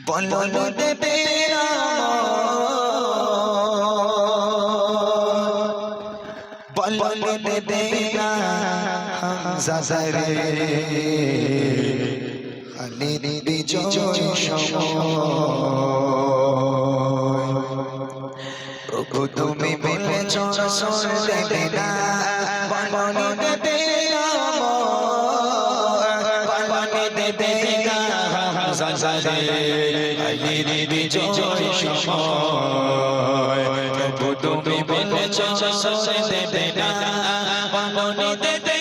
বলো দেবে বলো দেবে হামজা রে খালিদ বিজয় সময় প্রভু তুমি বলেছ দেবে না বলো দেবে বলো দেবে হামজা রে খালিদ বিজয় সময় প্রভু তুমি বলেছ দেবে না বলো দেবে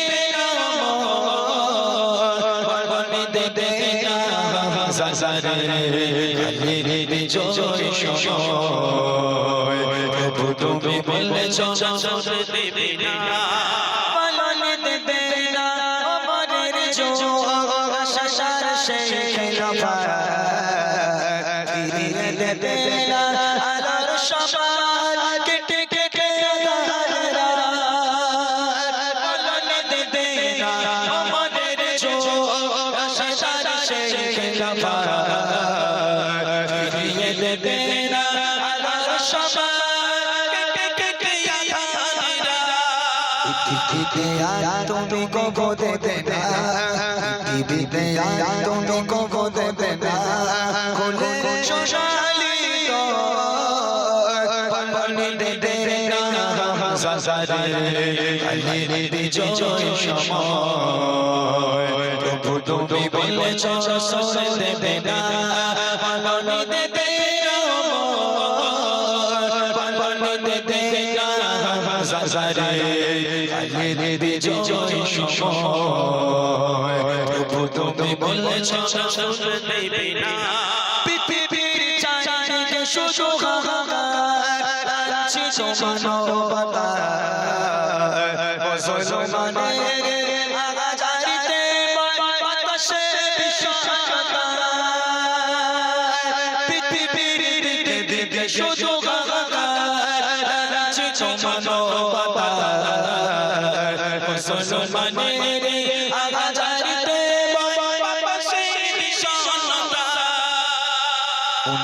প্রভু তুমি বলেছ দেবে না পালনে দেবে না আমাদের আশার সেই খেলাফা ফিরিয়ে দেবে না আলোর সবার কেটে কেটে পালনে দেবে না আমাদের আশার সেই খেলাফা ফিরিয়ে দেবে না আলোর সবার পৃথিবীতে আর তুমি কবো দেবে না পৃথিবীতে আর তুমি কবো দেবে না কোলে সোনালি পালনে দেবে না হামজা রে খালিদ বিজয় সময় প্রভু তুমি বলেছ দেবে না পালনে দেবে পালনে দেবে না হামজা রে খালিদ বিজয় সময় প্রভু তুমি বলেছ দেবে না পৃথিবীর চারিদিকে শুধু হাহাকার আছে মানবতা মুসলমানের আগাজারিতে বাতাসে বিষাক্ততা পৃথিবীর দিকে দিকে শুধু হাহাকার আছে মানবতা মুসলমানের আগাজারিতে বাতাসে বিষাক্ততা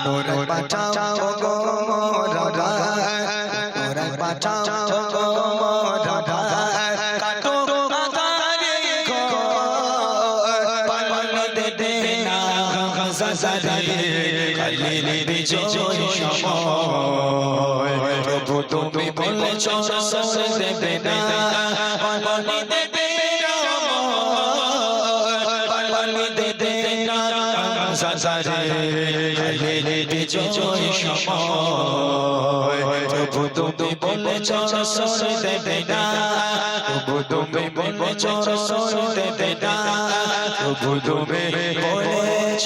ওরে বাঁচাও গো মোরা ওরে বাঁচাও গো মোরা কাটো আধারে গো পালনে দেবে না হামজা রে খালিদ বিজয় সময় প্রভু তুমি বলেছ দেবে না পালনে দেবে পালনে দেবে না হামজা রে খালিদ বিজয় সময় প্রভু তুমি বলেছ দেবে না প্রভু তুমি বলেছ দেবে না প্রভু তুমি বলেছ